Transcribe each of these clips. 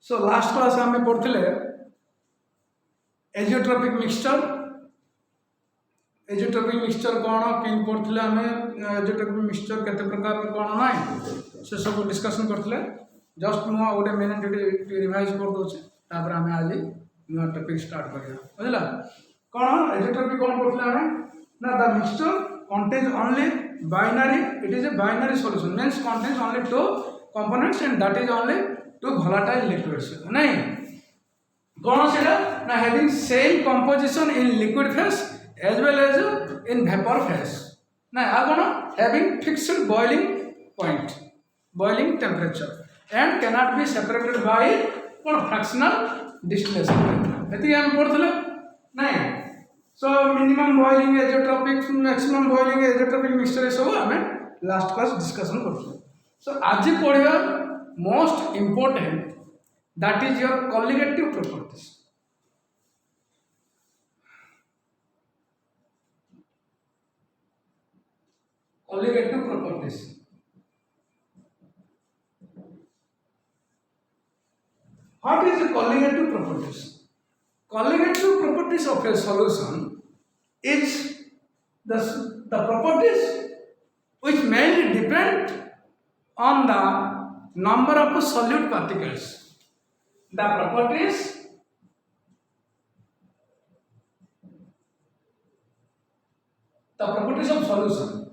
So last class आम पढ़ते एजियोट्रोपिक mixture कौन कि पढ़ते आम एजियोट्रोपिक मिक्सचर केते प्रकार कौन ना से सब डिस्कसन करते जस्ट मुझे गोटे मिनिट रिवाइज कर दूसरे तापर आम आज नुआ टॉपिक स्टार्ट करिया बुझला कौन एजियोट्रोपिक कौन पढ़ते आम ना the mixture contains only binary, it is a binary solution means contains only two components and that is only two volatile liquids नहीं कौन से ना having same composition in liquid phase as well as in vapor phase ना आ कौन having fixed boiling point boiling temperature and cannot be separated by कौन fractional distillation एति हम पढ़थले नहीं so minimum boiling azeotropic maximum boiling azeotropic mixture सब आम last class discussion करते सो आज पढ़ा most important that is your colligative properties colligative properties what is colligative properties colligative properties of a solution is the properties which mainly depend on the number of solute particles. The properties of solutions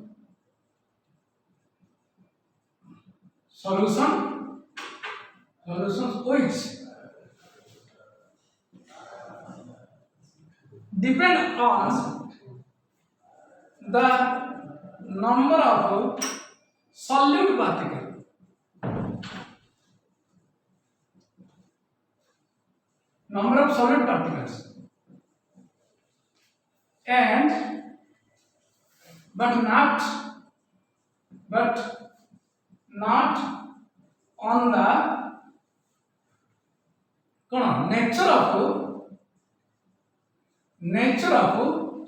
which depend on the number of solute particles and but not on the nature of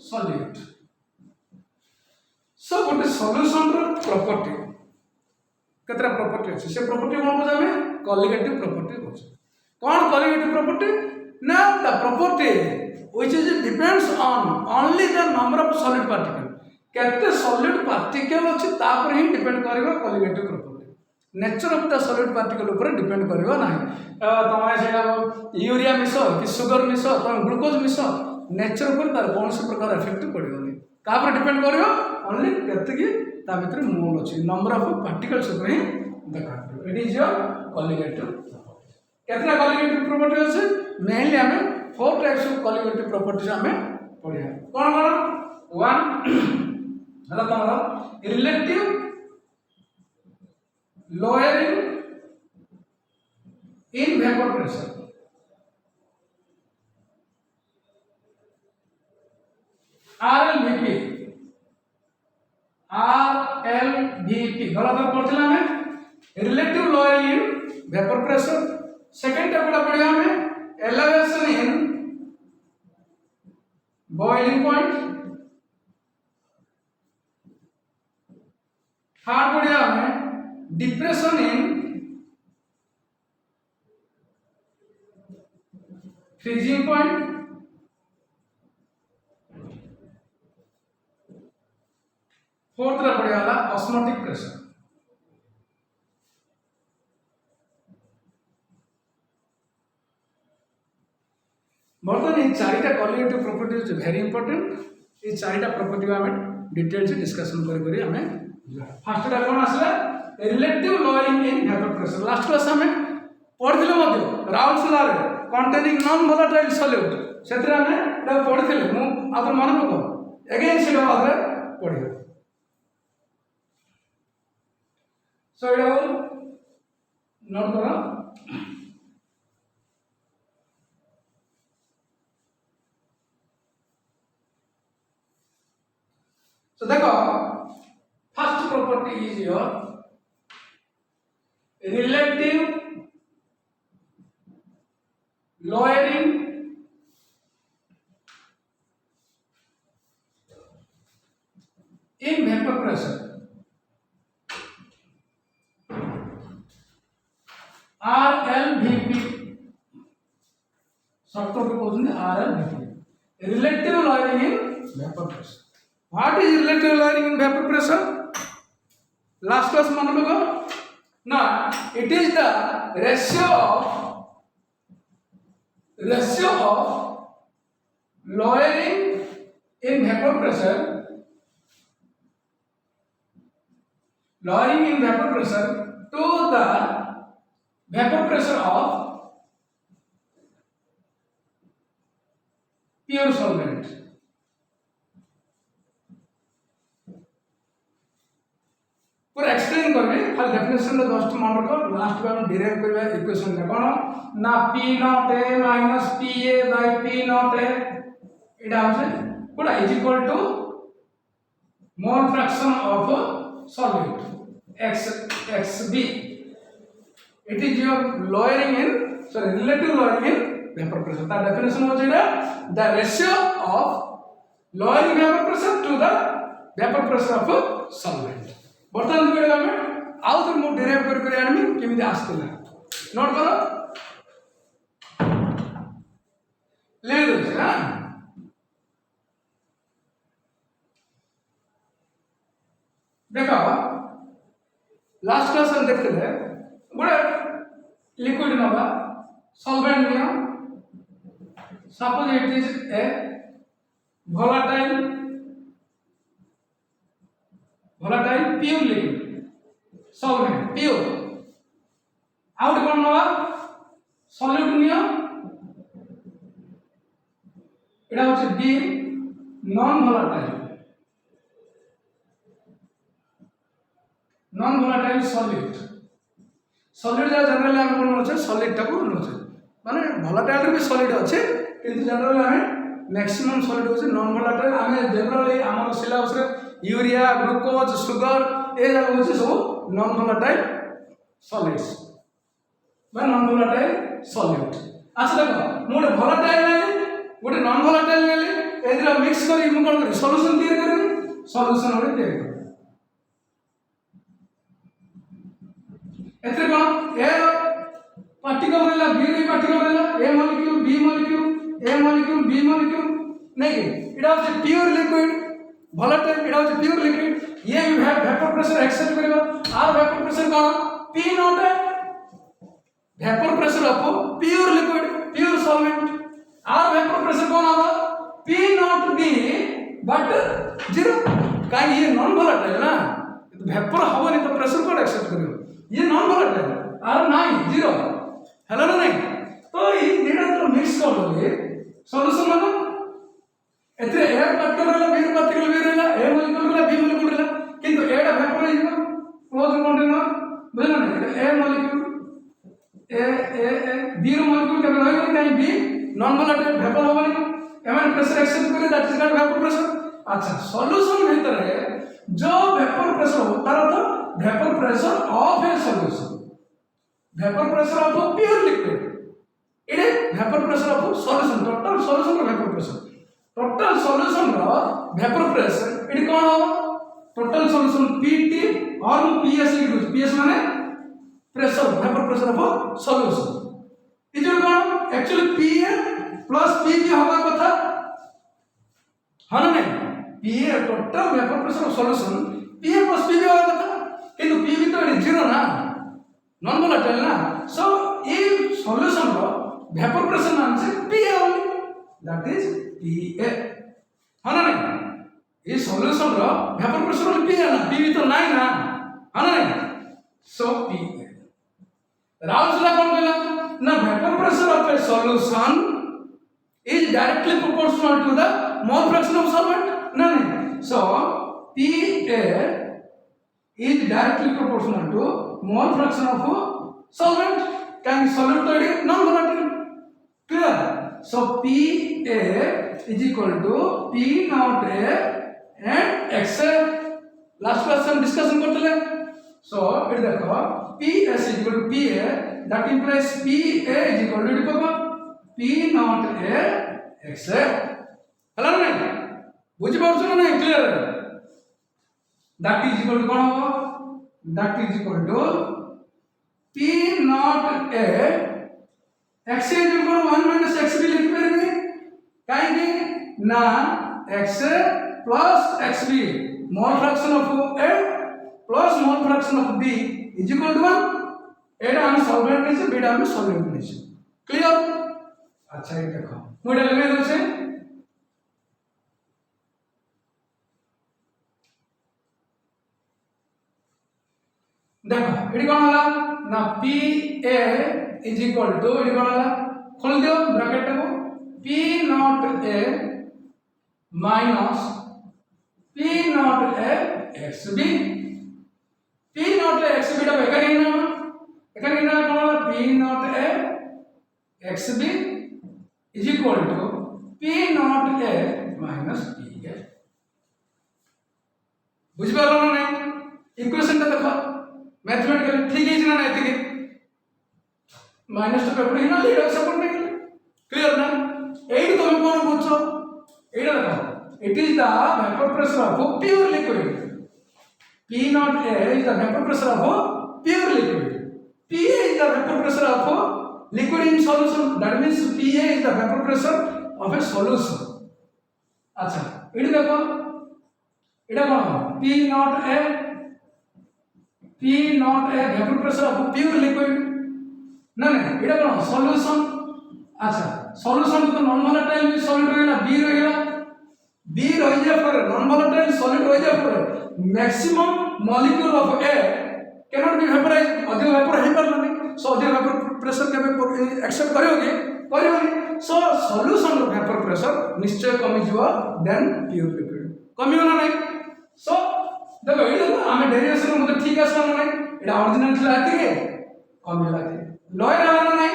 solute. So गोटे solution property केतरा property अछि से property कोन बुझामे colligative property बुझ कोन colligative property ना the property which is depends on only the number of solid particle केते solid particle अछि तापर ही depend करबा colligative property nature of the solid particle ऊपर डिपेंड करबा नाही तमे सेटा यूरिया मिसो कि शुगर मिसो तमे ग्लूकोज मिसो नेचर पर तार कौन से प्रकार इफेक्ट पड़ोनी क्या डिपेंड कर ओनली केतकी भर मोल अच्छी नंबर ऑफ पार्टिकल्स ऊपर ही देखा इट इज योर कॉलिगेटिव केतना कॉलिगेटिव प्रॉपर्टी अच्छे मेनली आम 4 टाइप्स ऑफ कॉलिगेटिव प्रॉपर्टीज आम पढ़िया कौन कौन वन है तुम relative lowering in vapour pressure RLVP गलत पढ़ते हमें relative lowering in vapour pressure second type पढ़िया हमें elevation in boiling point third पढ़िया हमें depression in freezing point fourth पड़ेगा ऑस्मोटिक प्रेशर बर्तमान ये चारिटा colligative property is very important ये चारिटा प्रॉपर्टी आम डिटेल्स डिस्कशन करी आम फर्स्ट कौन आसला relative lowering in vapour pressure last class आम पढ़ते Raoult's law containing non volatile solute से पढ़ते मुझे मन पक अगेन से पढ़िए सो ये नोट करो सो देखो first property is your relative lowering in vapour pressure RLVP structure को कहते हैं RLVT relative lawyering in vapour pressure what is relative lawyering in vapour pressure last class मन लगा ना it is the ratio of lowering in vapor pressure to the vapor pressure of pure solvent पूरा explain करबे खाली definition रे just मन रखो last में हम डिराइव करबे इक्वेशन रे कोन ना p naught a minus pa by p naught a एटा होसे कोडा is equal to mole fraction of solvent xb it is your lowering in relative lowering in vapor pressure ता डेफिनेशन हो जेडा the ratio of lowering vapor pressure to the vapor pressure of solvent बर्तमान video में आउ तो मो derive कर आनमी केमिति आस्तला नोट करो ले दो ना देखो लास्ट क्लास में देखते थे गोटे लिक्विड नबा solvent neo suppose it is a volatile pure liquid solvent pure out कोन नबा solute नियो एटा होचे B non volatile solute जा जनरली हम कोन होचे solid टाको होचे माने volatile भी solid होचे किंतु जनरली हम मैक्सिमम solid होचे non volatile हमें जनरली हमर सिलेबस रे यूरिया ग्लूकोज सुगर ए जाक होचे सब नॉन वोलेटाइल सॉलिड्स बा नॉन वोलेटाइल सॉल्यूट अच्छा देखो मोटे वोलेटाइल नेली गोटे नॉन वोलेटाइल नेली एदिरा मिक्स करी मु कोन करी सॉल्यूशन तैयार करी सॉल्यूशन ओडे तैयार करी एतरे कोन ए पार्टिकल रहला बी पार्टिकल रहला ए मॉलिक्यूल बी मॉलिक्यूल ए मॉलिक्यूल बी मॉलिक्यूल नहीं it is pure liquid volatile it is pure liquid ये you have vapor pressure accept करेगा और vapor pressure कौन p not है vapor pressure आपको pure liquid pure solvent और vapor pressure कौन होगा p not b but zero काहे ये non volatile ना तो vapor हवा नहीं तो pressure को accept करेगा ये non volatile और नहीं zero हेलो ना नहीं तो ये डेटा तो मिक्स कर दोगे सॉल्यूशन मतलब एतरे ए पार्टिकल रहला बी पार्टिकल बी रहला ए मॉलिक्यूल रहला बी मॉलिक्यूल रहला किंतु एडा वेपर हो जिवो क्लोज कंटेनर बुझला ना ए मॉलिक्यूल ए बी रो मॉलिक्यूल के रहइबो नहीं बी नॉन वोलेटाइल वेपर होबनी एमन प्रेशर एक्सेप्ट करे that is called vapour pressure अच्छा सॉल्यूशन भीतर है जो वेपर प्रेशर हो तार तो vapour pressure of a solution vapour pressure of pure liquid it is vapour pressure of solution total solution का वेपर प्रेशर टोटल सॉल्यूशन रो वेपर प्रेशर इट कोन हो टोटल सॉल्यूशन पीटी और पीएस लिखु PS माने pressure vapour pressure of solution is कोन actually PA plus PB होगा कथा हन नहीं PA total vapour pressure of solution PA plus PB होगा कथा किंतु पीबी तो जीरो ना नॉन वोलेटाइल ना सो ये सॉल्यूशन रो वेपर प्रेशर मान से पीए ओनली दैट इज पीए हां नहीं ये सॉल्यूशन रो वेपर प्रेशर ओनली पीए ना पीबी तो नहीं ना हां नहीं सो पीए राउंड ला कौन कहला ना vapour pressure of a solution is directly proportional to the mole fraction of solvent नहीं so PA is directly proportional to mole fraction of solvent can solute तो non volatile clear so pa is equal to p naught a and x last class हम discussion करते ले so it देखो ps is equal to pa that implies pa is equal to देखो p naught a x हला नहीं बुझी पाउछ ना नहीं clear that is equal to कौन हो that is equal to p naught a x is equal to 1 minus x भी लिख पारेंगे कहीं ना x plus xb mole fraction of a plus mole fraction of b is equal to 1 एटा हम solvent में से beta हम सॉल्वेंट में से क्लियर। अच्छा ये देखो मुझे लगे दो से देखो एडी कोन होला ना p a is equal to एडी कोन होला खोल दियो ब्रैकेट को p naught a minus p naught a xb p naught a xb টা এখানে না এখানে না কোন होला p naught a xb is equal to p naught a minus p a बुझ पालो ना नहीं इक्वेशन টা देखो मैथमेटिकल ठीक है ना एतिके माइनस तो पेपर ही ना लीड सपोर्ट नहीं क्लियर ना एडी तुम कोन बुझो एडा देखो it is the vapour pressure of pure liquid p naught a is the vapor pressure of pure liquid pa is the vapor pressure of liquid in solution that means pa is the vapor pressure of a solution अच्छा AD देखो एडा कोन p naught a P not a vapor pressure of pure liquid ना नहीं इधर कौन solution अच्छा solution तो non volatile भी solid रहेगा B रहेगा B रह जाए पर non volatile solid रह जाए पर maximum molecule of A cannot be vaporized अधिक vapor है पर नहीं so अधिक vapor pressure के भी accept करेंगे so solution of vapor pressure निश्चय कमी जुआ than pure liquid कमी होना नहीं so देखो ये हमें डेरिवेशन में ठीक है ना नहीं এটা অরিজিনাল ছিল আগে কমে লাগে লোয়ার আলাদা নাই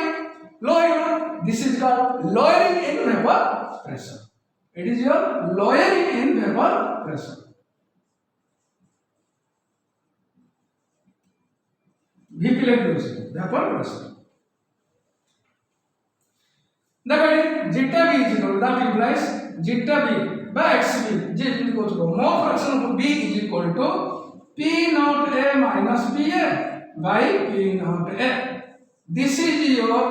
lower this is called lowering in vapour pressure it is your lowering in vapour pressure VP লিখ দিয়েছি ভেপার প্রেসার দেখো জিটা B is equal that implies জিটা বি by xb जे equal to mole fraction of b is equal to p naught a minus pa by p naught a this is your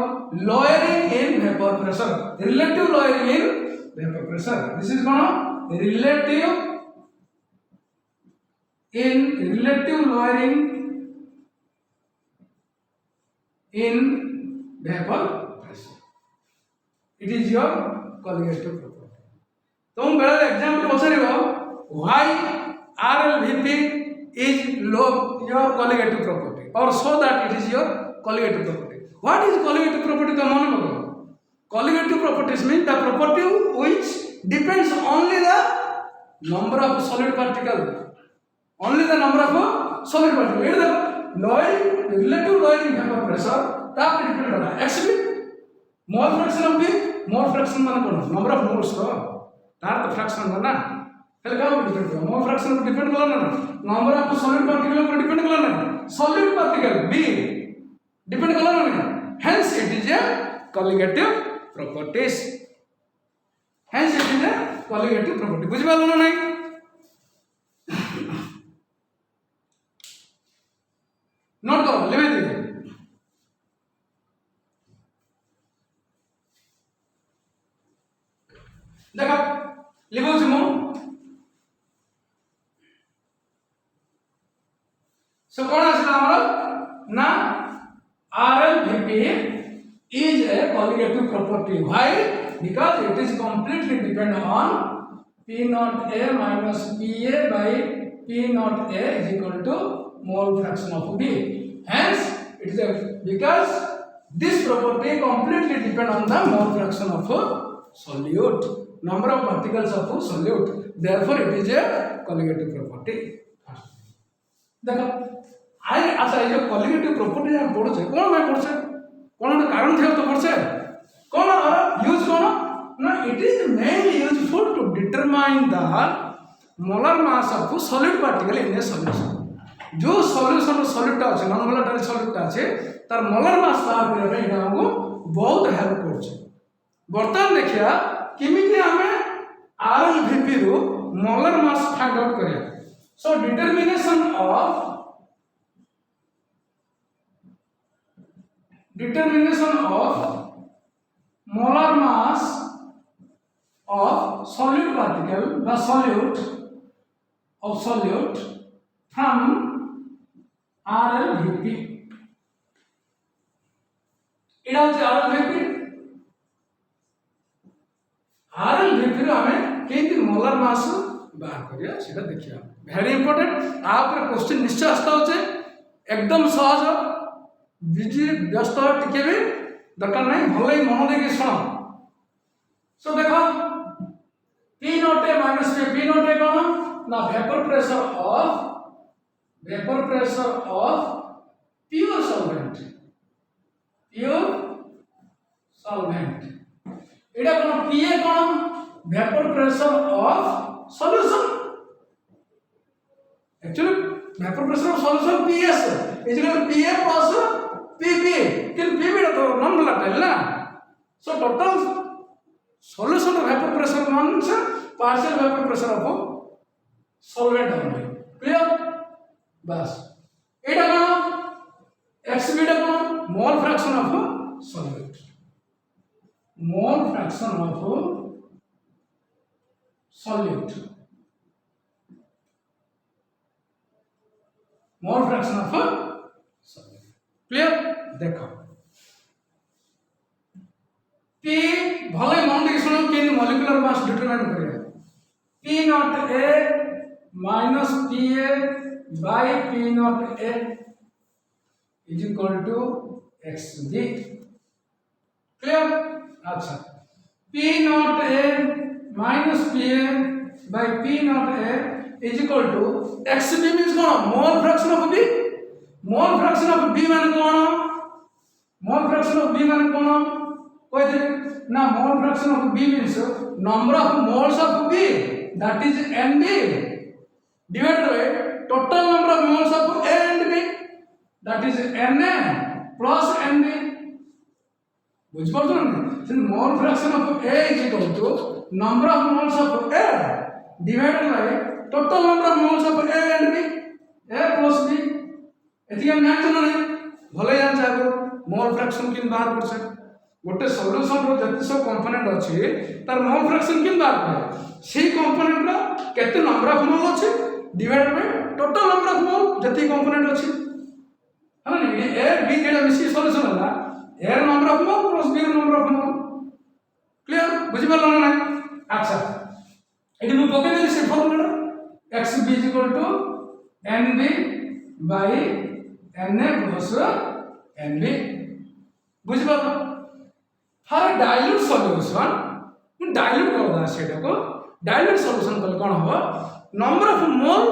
lowering in vapor pressure relative lowering in vapor pressure this is gonna relative lowering in vapor pressure it is your colligative property तुम बेले example पछरिबो why RLVP is low your colligative property or so that it is your colligative property what is colligative property तो मन बगो colligative properties mean the property which depends only the number of solid particle only the number of solid particle ये देखो lowering relative lowering vapor pressure that depend on xb mole fraction of b mole fraction मान कोन number of moles तो तार तो fraction है ना hello का depend कर मोल फ्रैक्शन पर डिपेंड करला ना नंबर ऑफ सॉलिड पार्टिकल पर डिपेंड करला ना सॉलिड पार्टिकल बी डिपेंड करला ना hence it is a colligative properties hence it is a colligative property बुझ पालो ना नहीं नोट करो लेवे दे देखो लिखो जिमो सो कोन आसला हमर ना RLVP is a colligative property why because it is completely depend on p naught a minus pa by p naught a is equal to mole fraction of b hence it is a because this property completely depend on the mole fraction of solute number of particles of solute therefore it is a colligative property देखो आई अच्छा ये colligative property हम पढ़छे कोन में पढ़छे कोन कारण थे तो पढ़छे कोन use कोन ना it is mainly useful to determine the molar mass of solid particle in a solution जो सॉल्यूशन सॉलिड আছে নন ভোলাটাইল সলিড আছে তার মোলার মাস পাওয়ার করে এটা हमको बहुत हेल्प করছে বর্তমান দেখিয়া किमिति हमें RLVP रो मोलर मास फाइंड आउट करिया so determination of molar mass of solute particle, the solute of solute from RLVP. এটা হচ্ছে RLVP। RLVP ରୁ ଆମେ କେମିତି molar mass ବାହାର କରିବା সেটা ଦେଖିବା। Very important. ଆ ଉପରେ क्वेश्चन ନିଶ୍ଚୟ ଆସ୍ତା ହচ্ছে एकदम ସହଜ। ବିଜି ବ୍ୟସ୍ତ ଟିକେ ବି ଦରକାର ନାହିଁ, ଭଲ ହିଁ ମନ ଦେଇକି ଶୁଣ। ସो ଦେଖ P naught A minus P naught A कौन ना vapour pressure of pure solvent, pure solvent. एटा कौन P ए कौन vapour pressure of solution. Actually vapour pressure of solution PS is equal to PA plus PP, किंतु PP तो non volatile ना। So total solution of vapor pressure means partial vapor pressure of solvent only. Clear? बस एटा कौन XB टा कौन mole fraction of solvent, mole fraction of solute, mole fraction of solvent। Clear? देखो P भले मन देखि सुनो कि मॉलिक्यूलर मास डिटरमाइन करिया। P naught A minus PA by P naught A is equal to XB। Clear? अच्छा P naught A minus PA by P naught A is equal to XB means कौन mole fraction of B। Mole fraction of B माने कौन, mole fraction of B माने कौन कहते ना मोल fraction of B means number of moles of B, that is NB, divided by total number of moles of A and B, that is Na plus NB। बुझ पड़तो ना से मोल fraction of A is equal to number of moles of A divided by total number of moles of A and B, A plus B। एथि हम जानते नहीं भले जान चाहो मोल फ्रैक्शन किन बाहर कर से गोटे सॉल्यूशन रो जति सब कंपोनेंट अछि तार मोल फ्रैक्शन किन बार करे सेही कंपोनेंट रो केते नंबर ऑफ मोल अछि divided by total number of मोल जति कंपोनेंट अछि है ना। ए बी जेडा मिसी सॉल्यूशन होला A number of mole plus B number of mole. Clear? बुझि पालो ना? अच्छा एडी मु पके देली से formula XB = NB by Na plus NB। बुझि पालो? हर डाइल्यूट सॉल्यूशन डाइल्यूट कर दा सेटा को डाइल्यूट सॉल्यूशन कल कोन हो number of mole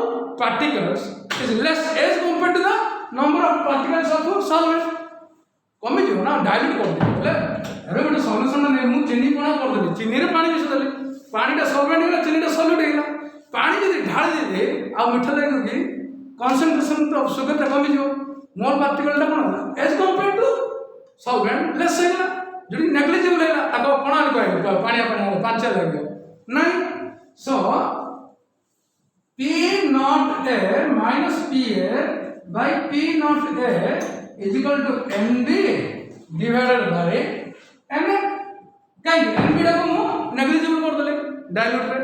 particles is less as compared to the number of particles of solvent. कमी जो ना डाइल्यूट कर दे बोले अरे गोटे सॉल्यूशन ने मु चीनी कोना कर देली चीनी रे पानी मिस देली पानी टा सॉल्वेंट होला चीनी टा सॉल्यूट होला पानी जदी ढाल दे दे आ मीठा लागो कि कंसंट्रेशन ऑफ शुगर टा कमी जो मोल पार्टिकल टा कोन होला as compared to solvent less होला जो नेग्लिजिबल है ताको कोना कहै पानी पांच लागो नहीं। So P naught A minus PA by P naught A is equal to NB divided by Na। काई NB टा को नेग्लिजिबल कर देले डाइल्यूट रे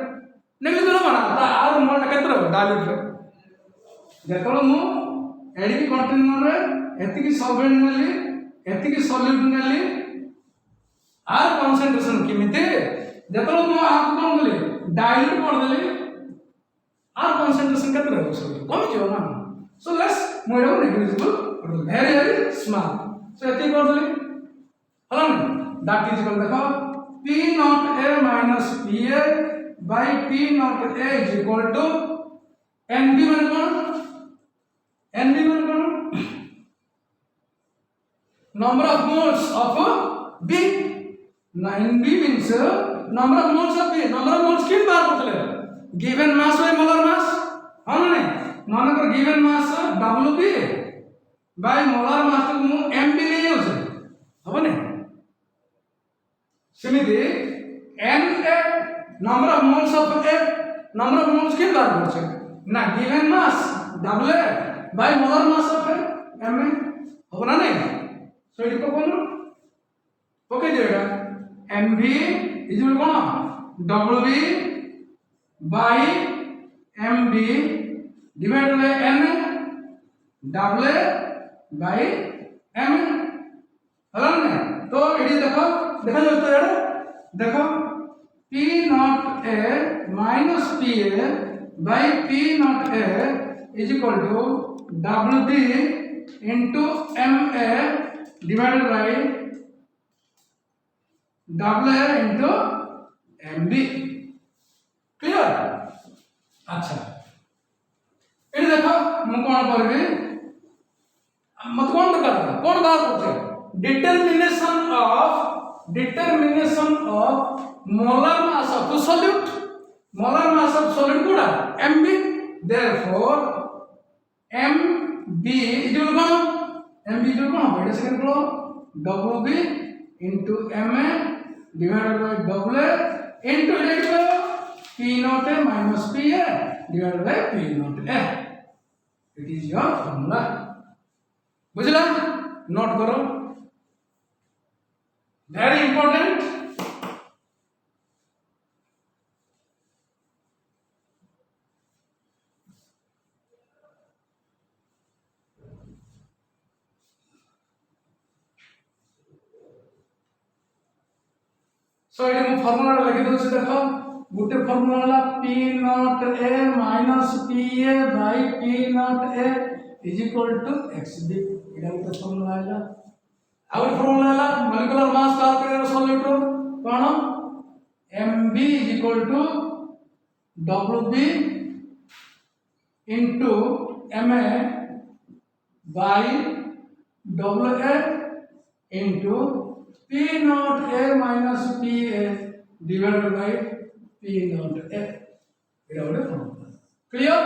नेग्लिजिबल माना ता आर मोल टा केतर डाइल्यूट रे जेतलो मु एडिक कंटेनर रे एतिकी सॉल्वेंट नेली एतिकी सॉल्यूट नेली आर कंसंट्रेशन किमिते जेतलो मु आप कोन देले डाइल्यूट कर देले आर कंसंट्रेशन केते रहबो सब कम जो ना। सो लेट्स मु एडो नेग्लिजिबल वेरी स्मॉल सो एति कर देले हला दैट इज इक्वल देखो P naught A minus PA by P naught A is equal to NB माने कोन NB माने कोन number of moles of B। 9B means number of moles of B, number of moles किन बार करतले given mass by molar mass हां ना माने कर given mass WB by molar mass को मु MB ले जाउछ हबने सेमिति NA number of moles of A number of moles किन बार करछ ना given mass WA by molar mass of A MA Habna नहीं सो इको कोन पके देगा mv is equal to कौन wv by mb divided by n w by m होला ना। तो एडी देखो देखा जाए तो यार देखो p naught a minus pa by p naught a is equal to wb into ma divided by WA into MB clear. अच्छा ये देखो मु कौन करबी मत कौन दरकार कौन बात होचे determination of molar mass of solute Koda MB therefore MB is equal कौन एटा सेकंड को WB into MA divided by WA into P naught A minus PA divided by P naught A. It is your formula. बुझला note करो very important. सो ये मु formula लिखि दउ छी देखो गुटे formula p naught a minus pa by p naught a is equal to xb Etah Gute formula Ayla. Out formula Ayla molecular mass का करे solute cone mb is equal to wb into ma by wa into P naught A minus PA divided by P naught A एटा ଗୋଟେ formula clear.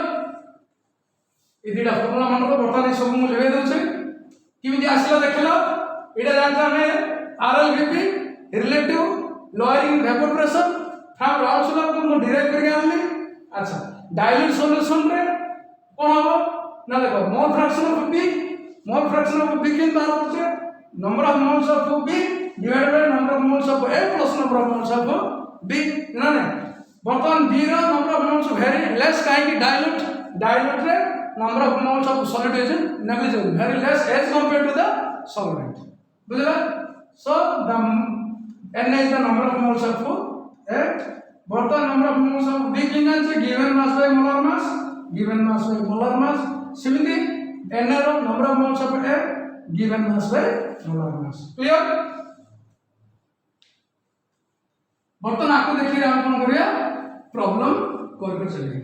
ए दिटा formula मन को बर्तमान सब मु लेवे दउछे किमिति आसीला देखलो एटा जानता हमें RLVP relative lowering vapour pressure from round को मु डिराइव करके आनली। अच्छा डाइल्यूट सॉल्यूशन रे कोन हो ना देखो मोल फ्रैक्शन ऑफ P किन बार होचे number of moles of B divided by number of moles of A plus number of moles of B ना ने बर्तमान B row number of moles very less काहे कि dilute रे number of moles of solid is negligible very less as compared to the solvent बुझला। so the N is the number of moles of A बर्तमान number of moles of B किन से given mass by molar mass similarly N row number of moles of A given mass by molar mass clear। बर्तमान आपको देखिए हम कौन करिया problem करके चलिए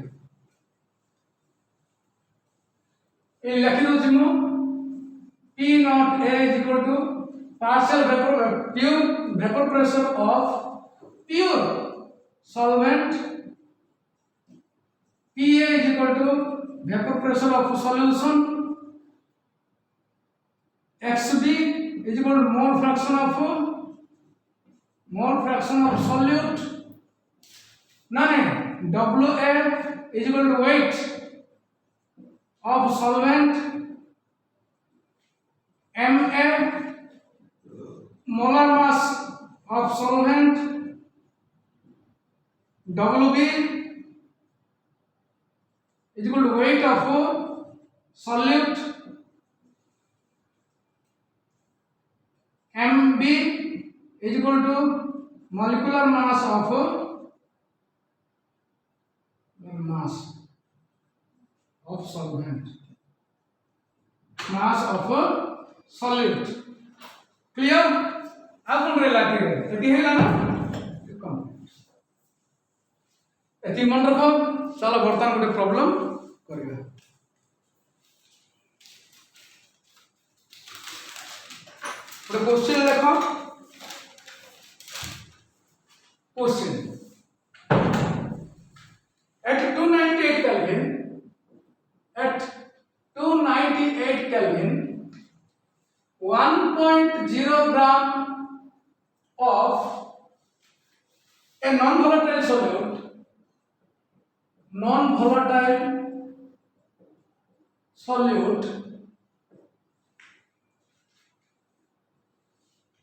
ये लिखि दो जिमु P naught A is equal to partial pure vapor pressure of pure solvent PA is equal to vapor pressure of solution XB is equal to mole fraction of solute none WA is equal to weight of solvent MA molar mass of solvent WB is equal to weight of solute MB is equal to molecular mass of solvent mass of solute clear। अब कौन रे लागे eighty हेला ना कम eighty मन रखो चलो बर्तमान गोटे प्रॉब्लम करिया गोटे क्वेश्चन देखो question at 298 Kelvin 1.0 gram of a non-volatile solute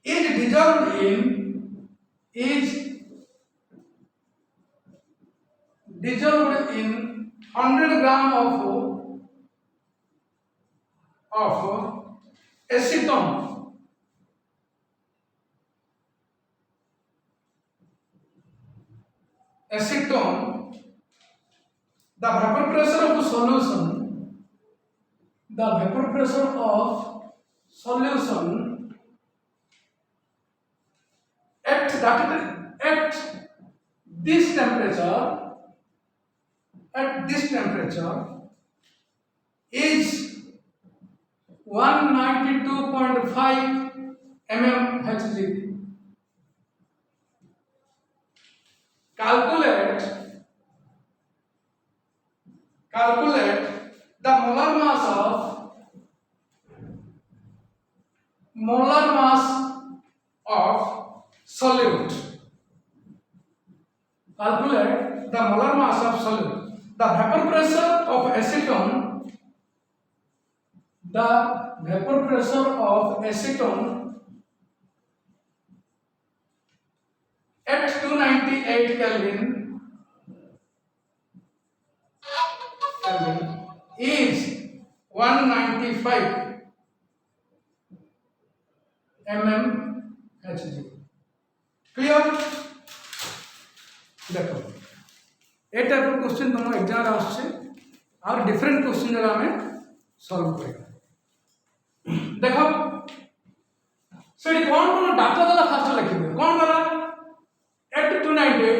is dissolved in is dissolved in 100 gram of acetone. Acetone, the vapor pressure of solution, the vapor pressure of solution at this temperature, is 192.5 mmHg. Calculate the molar mass of solute. Calculate the molar mass of solute. The vapor pressure of acetone. The vapor pressure of acetone at 298 Kelvin is 195 mmHg. Clear? देखो ए type of question तुम exam आसছে और different question जरा हमें solve करेगा देखो सेठी कौन कौन data दला फास्ट लिखिबे कौन दला at 298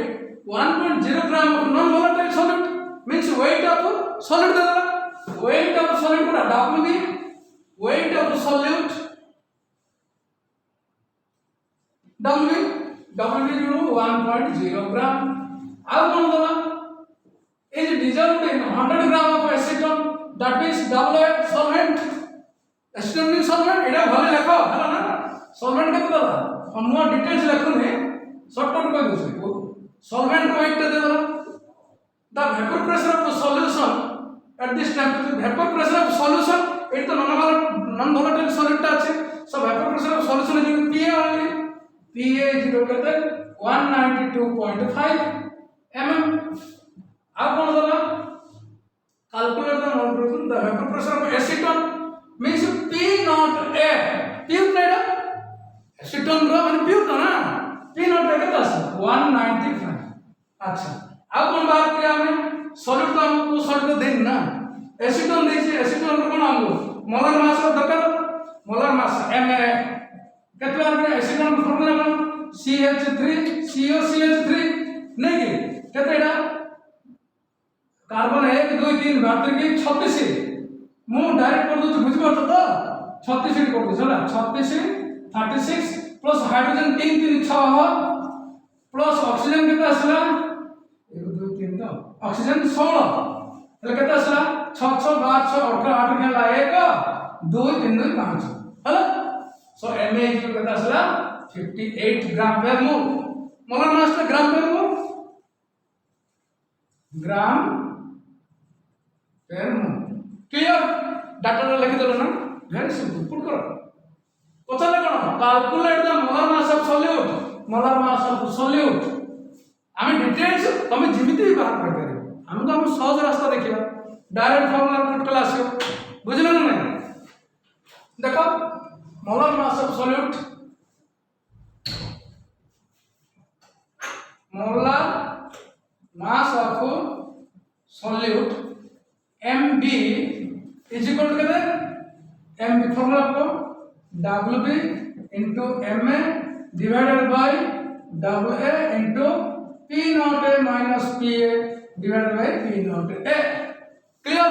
1.0 gram of non volatile solute means weight of solute dala weight of solute पूरा wb weight of solute wb जो 1.0 gram और कौन दला is dissolved in 100 gram of acetone that is double solvent acetone solvent एटा भले लिखो हला ना solvent के दला हम डिटेल्स लिखुने शॉर्टकट कोई दूसरे को solvent को वेट दे दला the vapor pressure of solution at this temperature vapor pressure of solution it तो non volatile solute আছে so vapor pressure of solution is PA only PA is equal to 192.5 mm अब कौन दला calculate the vapor pressure of acetone means P not A pure नहीं ना acetone रो माने pure तो ना P not A कितना 195 अच्छा अब कौन बात किया हमें सॉलिड तो हमको सॉलिड तो देन ना एसीटोन देछि एसीटोन को कौन हमको मोलर मास दरकार मोलर मास Ma कितना हमने एसीटोन फॉर्मूला कौन CH3 COCH3 नहीं कि कितना एटा कार्बन 1 2 3 बातर की 36 मु डायरेक्ट कर दो बुझ पात तो 36 कर दो चला 36 36 प्लस हाइड्रोजन 3 3 6 हो प्लस ऑक्सीजन कितना असला 1 2 3 तो ऑक्सीजन 16 એટલે કેટલા असला 6 6 12 6 18 8 केला 1 2 3 2 5 हला सो Ma कितना असला 58 ग्राम पर मोल मोलर मास तो ग्राम पर mole gram per mole clear data लिखि देलो ना वेरी सिंपल पुट करो पछले कोन calculate the molar mass of solute आमे डिटेल्स तमे जिमिति भी बाहर कर करे हमको हम सहज रास्ता देखियो डायरेक्ट फार्मूला पुट कला आसियो बुझलो ना नहीं देखो molar mass of solute molar mass of solute Mb is equal to कितना Mb फॉर्मूला को Wb into Ma divided by Wa into P naught A minus Pa divided by P naught A clear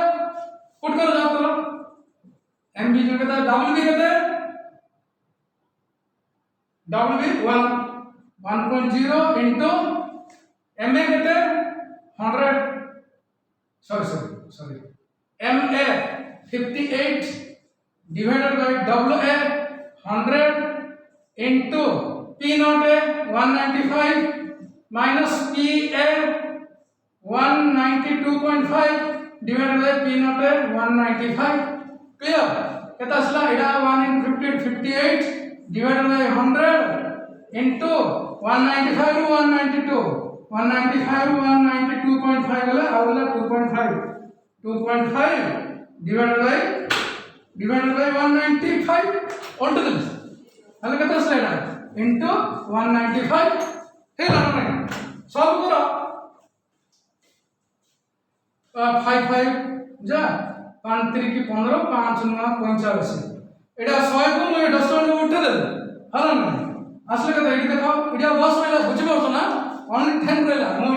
put करो जाओ करो Mb जो कितना Wb कितना Wb 1.0 into Ma कितना 100 sorry Ma 58 divided by Wa 100 into P naught A 195 minus Pa 192.5 divided by P naught A 195 clear कितना असला Ida 1 in 58 divided by 100 into 195 ରୁ 192 195 ରୁ 192.5 गला आउला 2.5 divided by 195 onto this हले कत आसला into 195 हे लाना नहीं सॉल्व करो 5 5 जा 5 3 की 15 5 9 45 एटा 100 को मैं 10 टका उठे दे हला नहीं आसले कत एटी देखो एटा 10 रहला बुझि परछ ना ओनली 10 रहला मो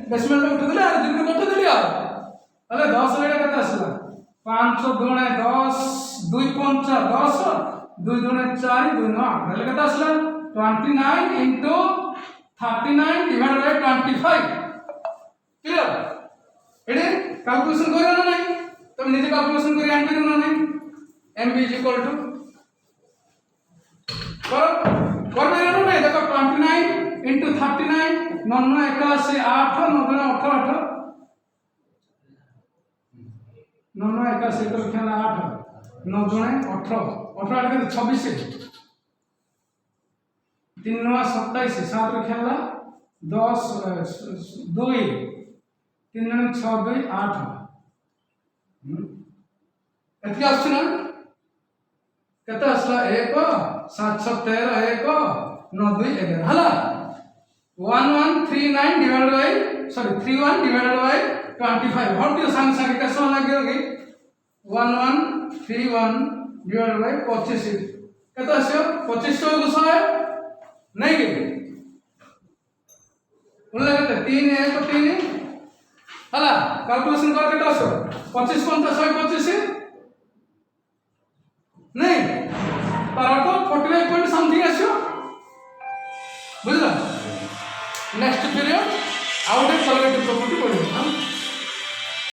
डेसिमल उठे देले आ दिन को उठे देली आ हले 10 एटा कत आसला 5 दुणे 10 2 5 10 2 दुणे 4 2 9 हले कत आसला 29 into 39 divided by 25 clear एडे calculation करियो ना नहीं तुम निजे कैलकुलेशन करि आन करियो ना नहीं mb is equal to कर ना नहीं देखो 29 into 39 9 9 81 8 9 9 18 9 9 81 तो खेला 8 9 9 18 18 के 26 3 9 27 7 रे खेला 10 2 3 9 6 2 8 एतके आछ ना केते आसला 1 713 1 9 2 11 हला 1139 divided by 31 divided by 25 हट दियो संग संग कैसे लागियो कि 1131 divided by 25 केते आछो 25 को 100 नहीं के उनले केते 3 1 3 हला कैलकुलेशन कर केते आछो 25 50 125 नहीं तारा तो 45 पॉइंट समथिंग आछो बुझला next period out of solvative property पढ़ो हां